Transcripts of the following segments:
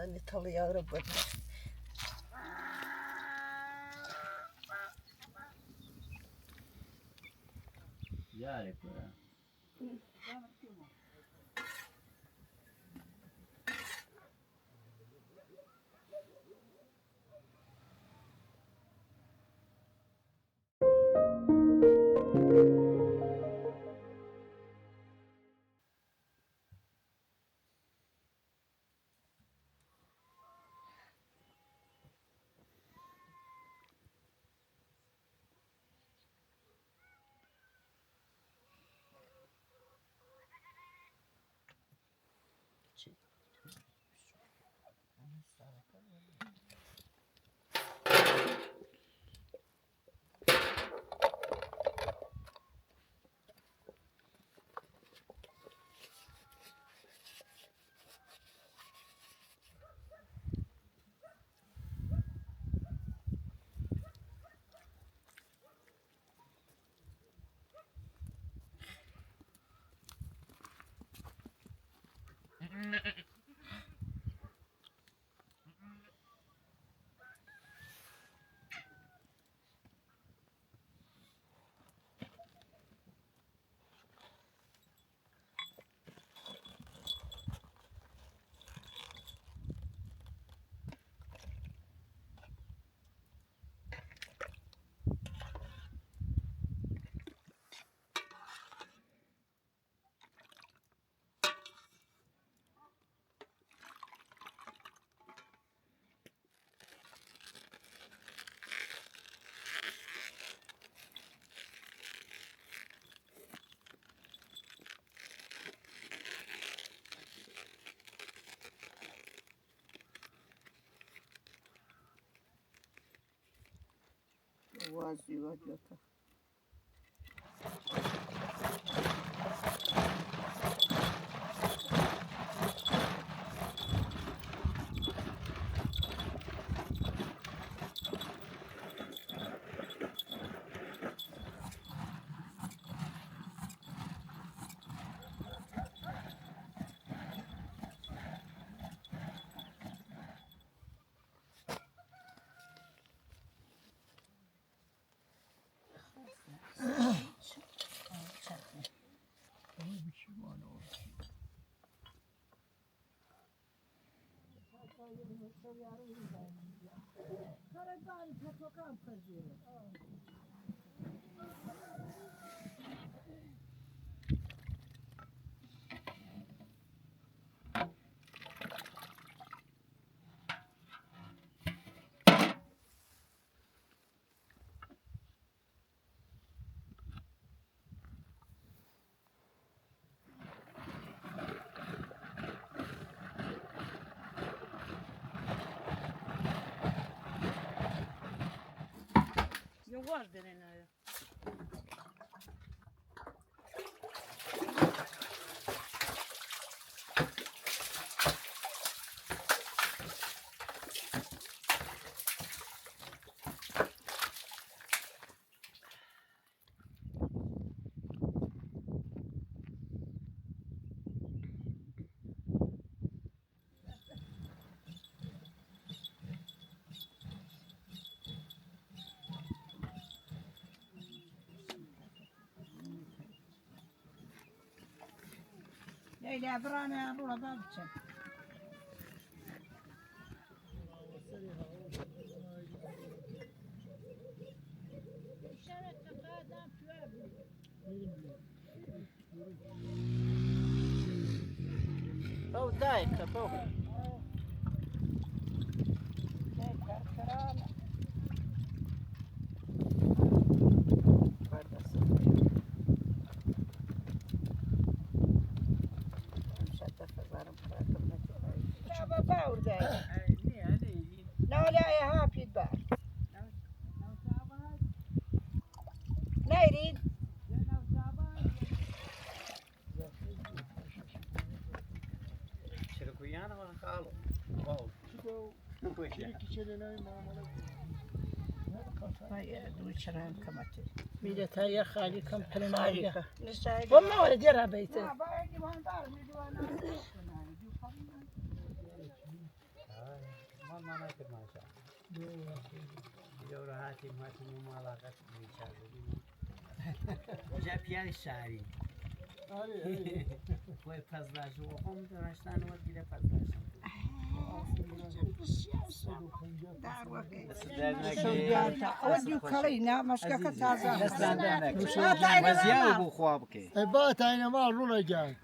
زنی طليا ربنا يعرف وازی وجهك Yavaş derin öyle. Leyla برانه رولا بابچه Bau dajka, bau. شركويانا ولا خالو واو هاي دول شران كمتي Millet her خالی کم پرنده. خارقة والله ولا جرى بيته. مال ما کرمانشاه دیگه راحتی ما علاقت می‌چربیم جا پیانی شهری خواهی پزداشت و خواهم دانشتن و دیره پزداشت در وقت دست اودیو کاری نه مشکل تازه وزیار بو خواب که بات این ما رونا جان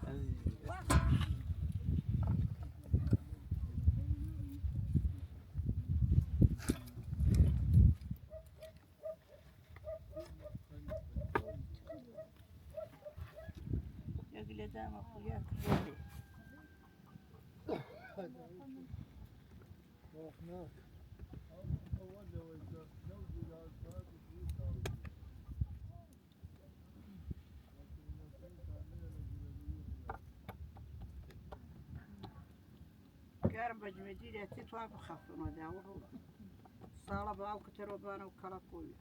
یکی دام خویا گرم بجمدی تی تو هم خفنا داورو سالا با او کتر بانو کلا کوی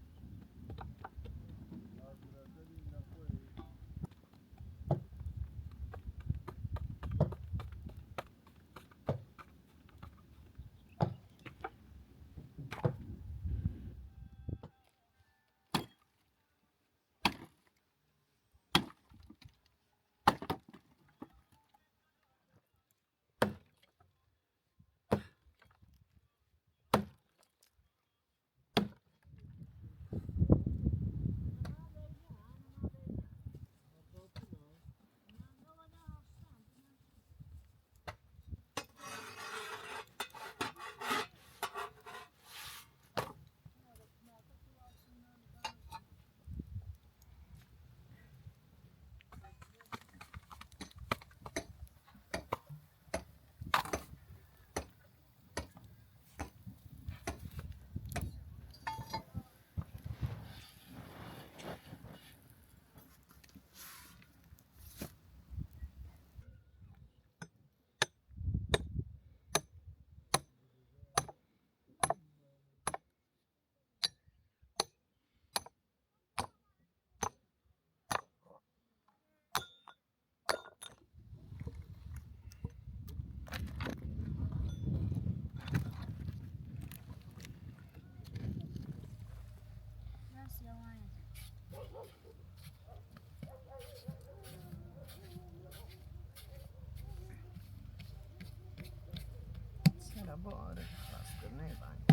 سر باره خاص کنه بانی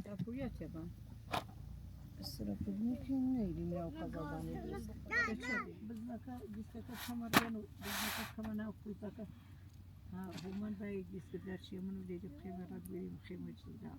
تپویه تبان سر پدنی که نیریم یا قضابانی بیست بزنکه دیسکه کمر بانو بزنکه کمر نه خویتکه ها بومن بایی دیسکه درچی منو دیده خیمه رد بریم خیمه جدا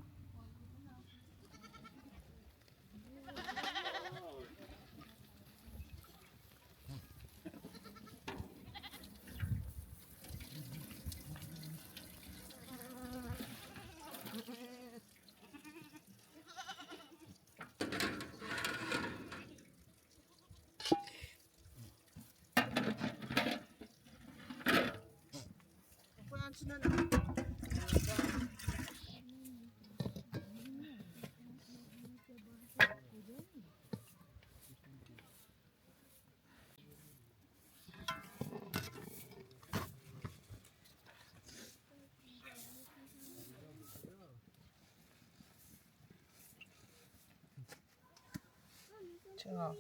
چرا؟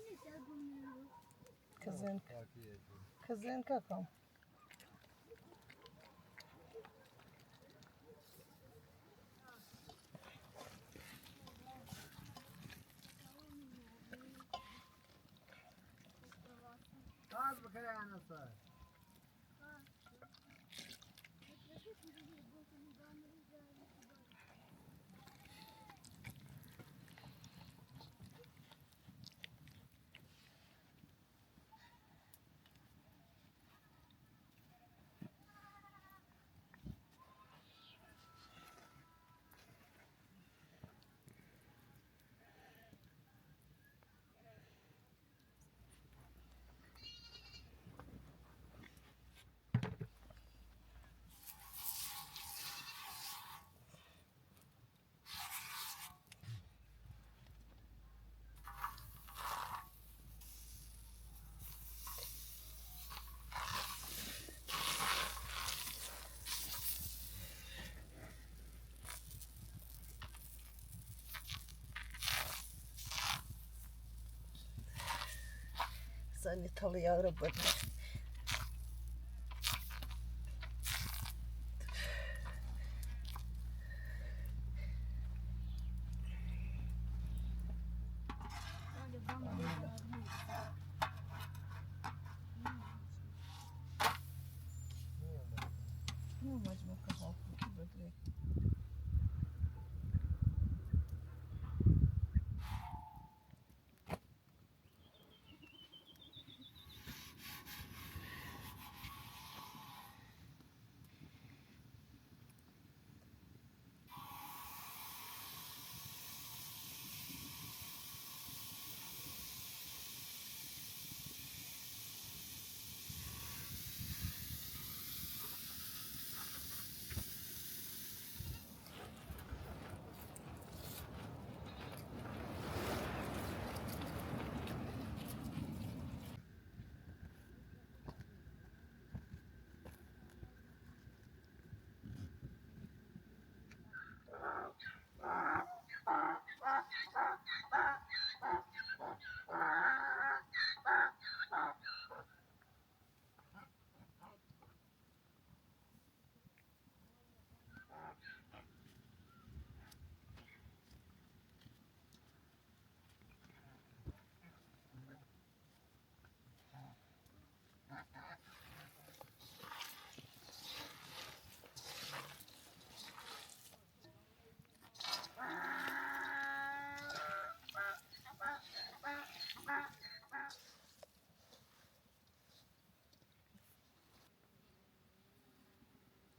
کزین که کم باز بخیر انا صار سنی طلیا رو بود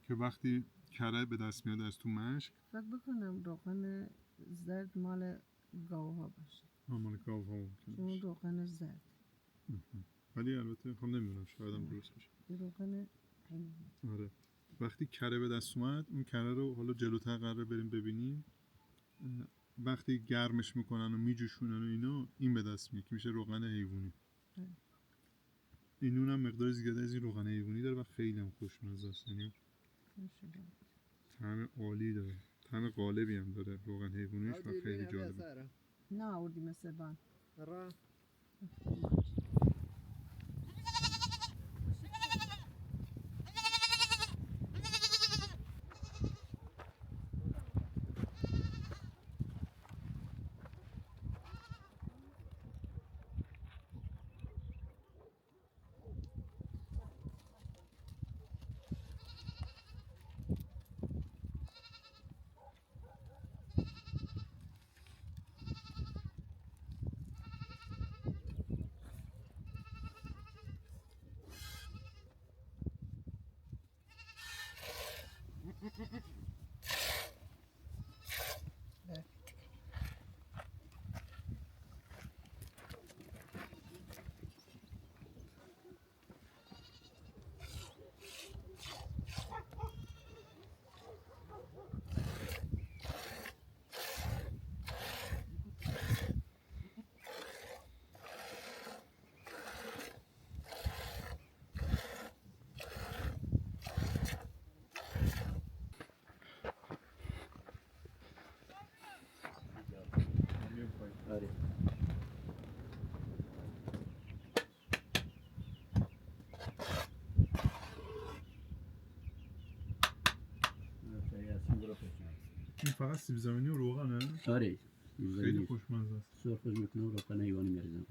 که وقتی کره به دست میاد از تو مشک فکر بکنم روغن زرد مال گاوها باشه مال گاوها ممکنه اون باشه. روغن زرد ولی البته خب نمیدونم شاید هم درست باشه. این روغن حیوانی. آره وقتی کره به دست اومد اون کره رو حالا جلوتر قراره بریم ببینیم وقتی گرمش میکنن و میجوشونن و اینا این به دست میاد که میشه روغن حیوانی. این نون هم مقدار زیاده از این روغن حیوانی داره و خیلی هم خوشمزه است، یعنی طعم عالی داره، طعم غالبی هم داره روغن حیوانیش و خیلی جالبه. نه آوردی مثل بان آره. این فقط سیب زمینی و روغنه؟ آره. خیلی خوشمزه است. سرخش میکنه و روغن حیوانی میریزن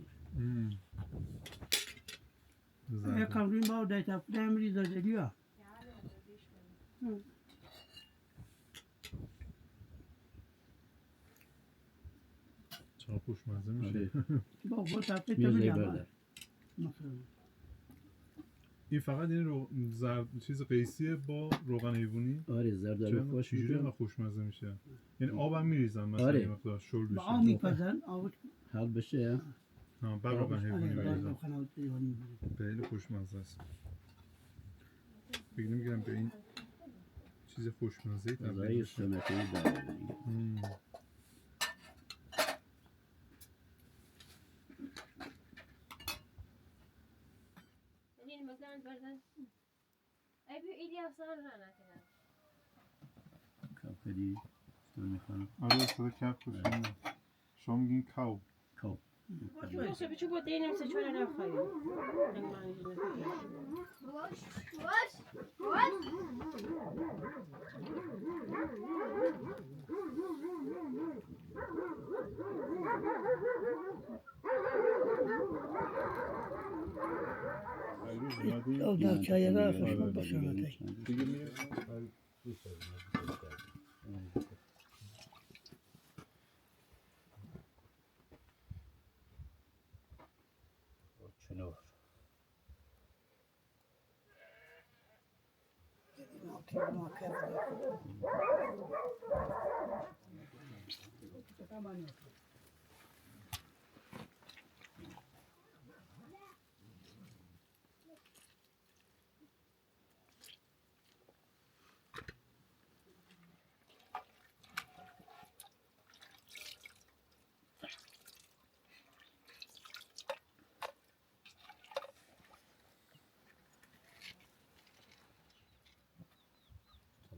روش. یک کمرین باو دیتا پرایمری دادیا. چقدر خوشمزه میشه. با تاپت میزه میام. برده. این فقط این زرد چیز قیسیه با روغن حیوانی. آره زرد خوش چجوری میشه. خوشمزه میشه. یعنی آبم میریزن مثلا آره. یه مقدار شل بشه. با آب میپزن آب. حال بشه. بعد روغن حیوانی میریزن. حیوانی. خیلی خوشمزه است. فکر نمی‌کردم به این چیز خوشمزه تبدیل غذای بشه. سنتی داره. کافری میخوام. آره صدا کف خوشمزه. شما میگین کاو. کاو. Nossa, bicho, botei nem se chora na faia. او در چای را خشم بسرده. چنور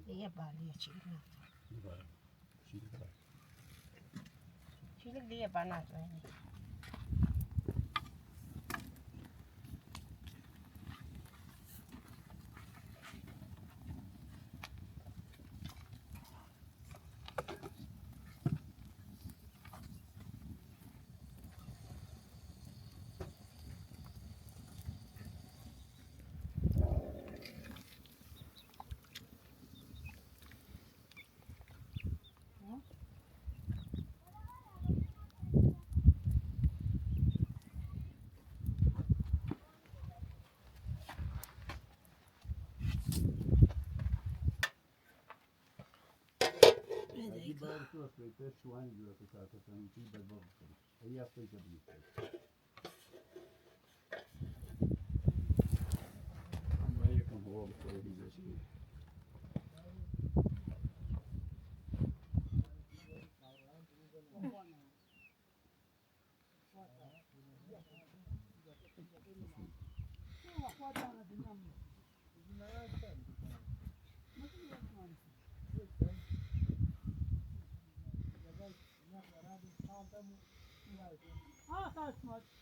یه بالیه چیلی نه چیلی دیگه بنا کنی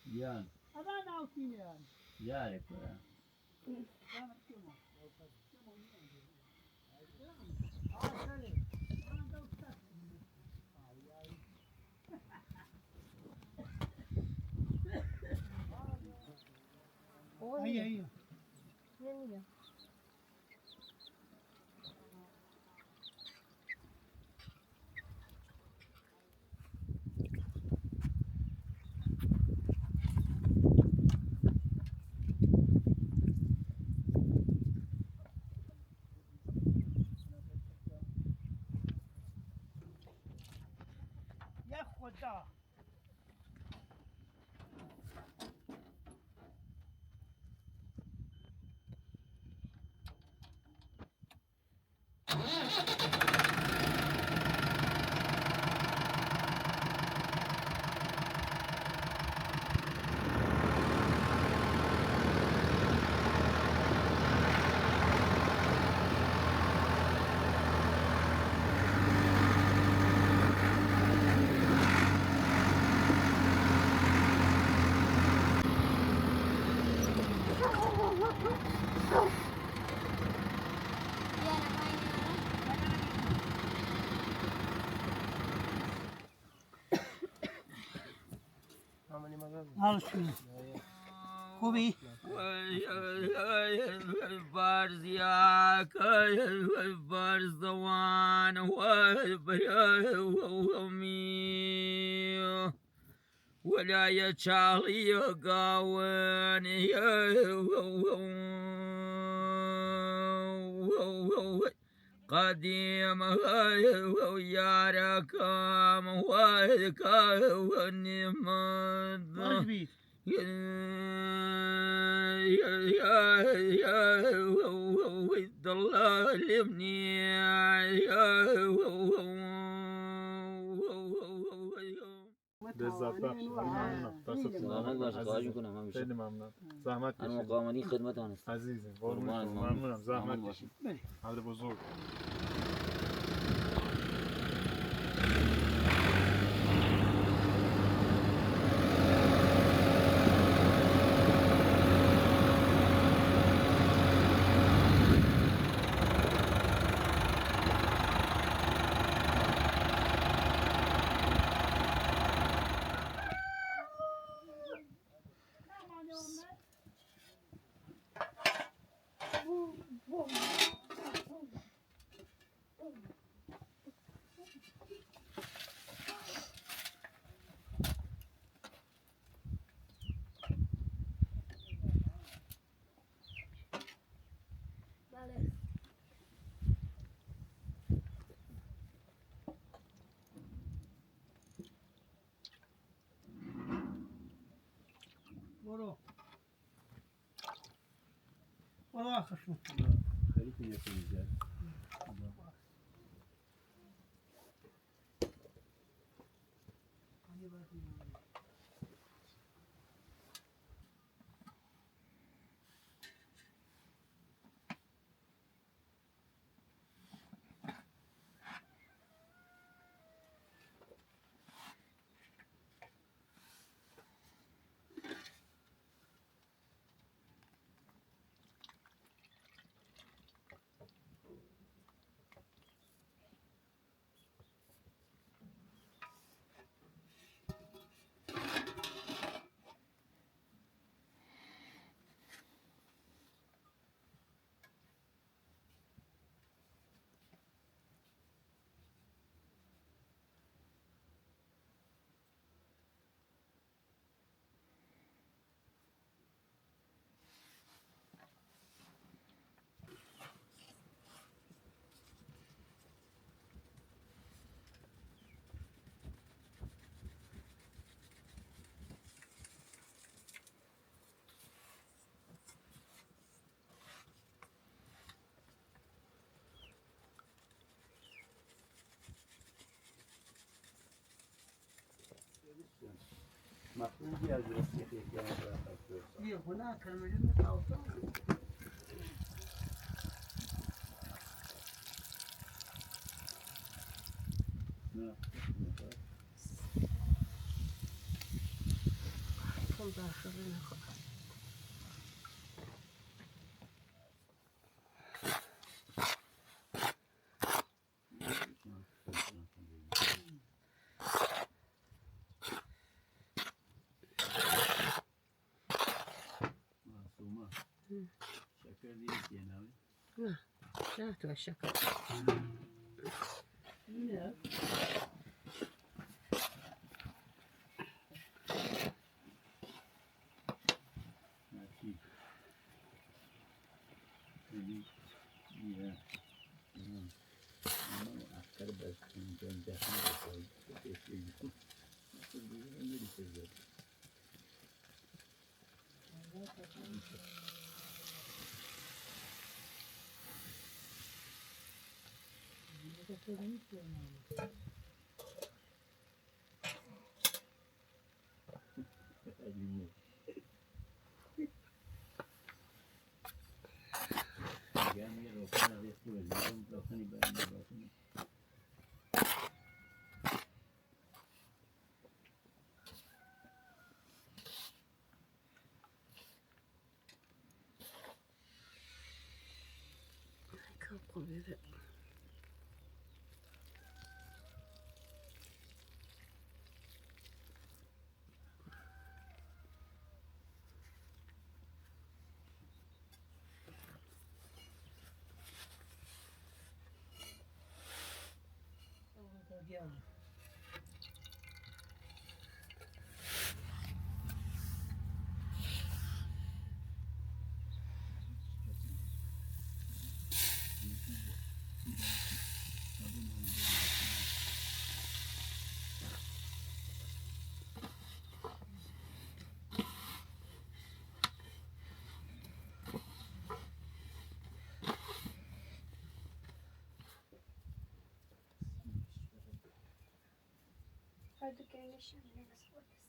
یان یاره که ایه یا خدا حالشون خوبی؟ بارزياك بارزوان ومي ولا يشالي قاون قديم يا ركام وكوني مد واجبی لذت بخش ممنونم دستتون زحمت باشه عزیزم. خواهش میکنم همیشه خیلی ممنون زحمت انا کشیدید مقامنی خدمت هست عزیزم قربان قربونتون ممنون. ممنونم زحمت ممنون کشید حال بزرگ برو برو آخرشون خیلی کنیه کنیزه مفهومی از رسیه که احتیام برای یه هنا کرمجن متعوضة نه کن داخل نخواه معصومه شکر دیگه نوی نه تو شکر نه نکی خیلی میره اکثر بستیم جان دهنه بسایی بسیاری کن اصلا دیگه نمیری که زد عجیبه میگم یه روکن از یک روز میگم روکنی برمی روکنی کم کن بیره Hadi gelişim nefes ortası.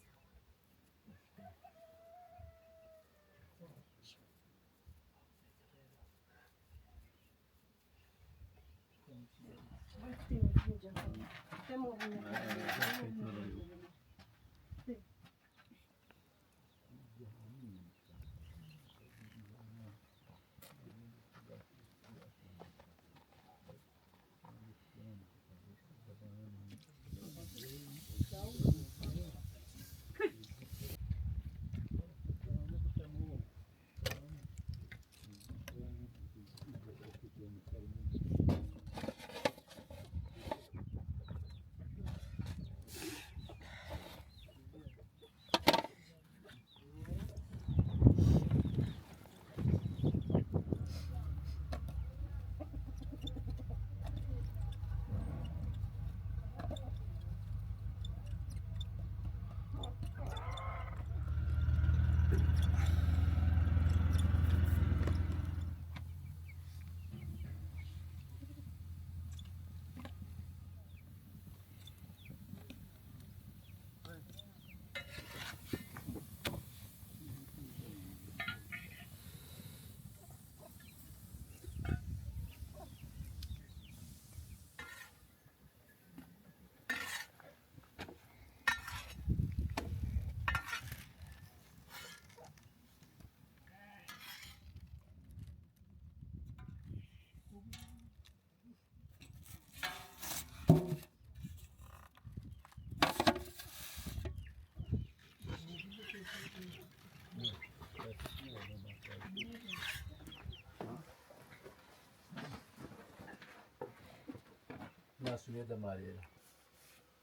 مسئولیت مالیه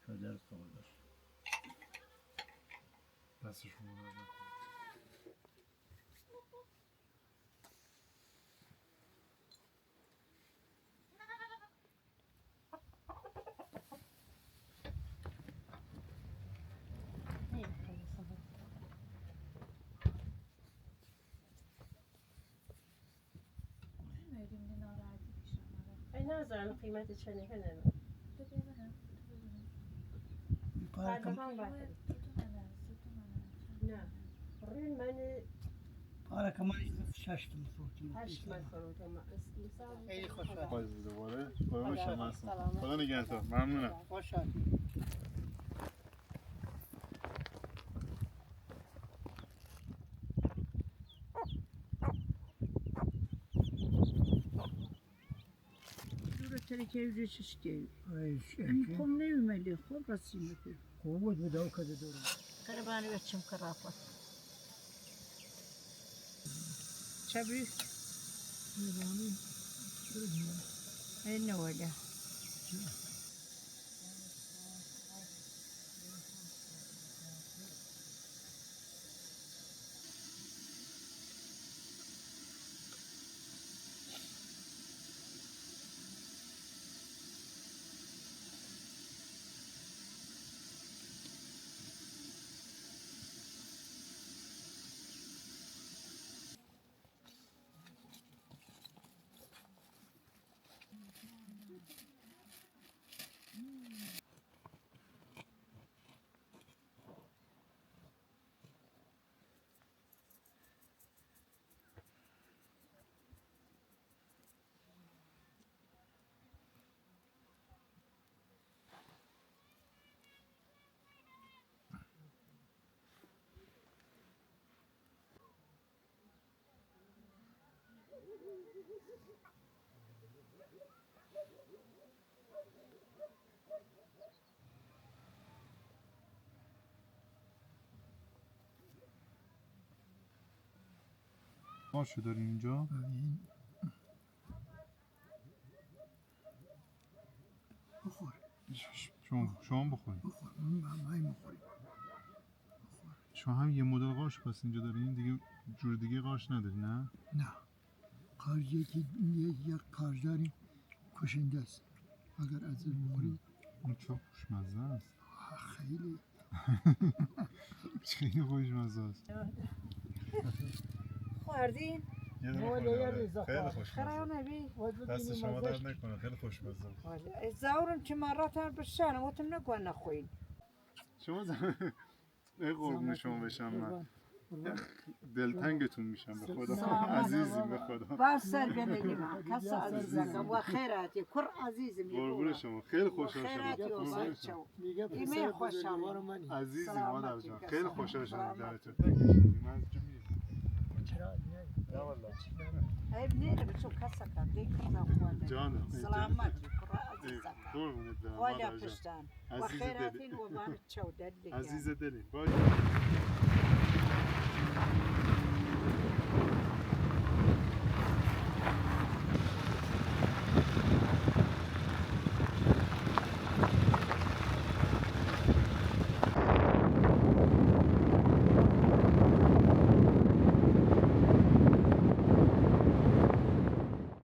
شده خودش دست شما درد نکنه. این نظرم قیمت چنه کنه نه رین من پاره کمان شش تم فروتی 8 من فروتم خیلی خوشحال باز دوباره قربون شما هستم. خدا نگهدار. ممنونم. خوشحال ترکه yüce şişti. ای Kom ne ümeli, kom rasimi ki. قوت بده و کده دورم Karabani ve çim karafa. Çabuk. Ne öyle? ماشو دارین اینجا؟ بخور شما بخورید. بخور من بخوریم شما هم یه مدل قارچ پس اینجا دارین دیگه جور دیگه قارچ نداری نه؟ نه قارچ یک قارچ داریم کشنده است اگر از این بخورید اون چه خوشمزه است. خیلی خیلی خوشمزه است. Khoardin? یه دونه خوردم. خیلی خوشمزه. Nabi. دست شما درد نکنه خیلی خوشمزه. Zaurum که مرات هم بشن و تم نگو نخوین. شما ای قربون شما بشم من دلتنگتون میشم به خدا عزیزیم به خدا باز سر بنگیم کس عزیزم و خیراتی کر عزیزم قربون شما خیلی خوشحال خیراتی و شدم سرچو میگه ایمه خوشم عزیزی مادر جان خیلی خوشحال شدم درتون نه والله عیب نیره بچو کسا کن دیگه خواهده جانم سلامت کر عزیزم قربونت برم والا مادر جان پشتن و عزیز خیراتی دلی و بانت چو دل بگم عزیز دلی باید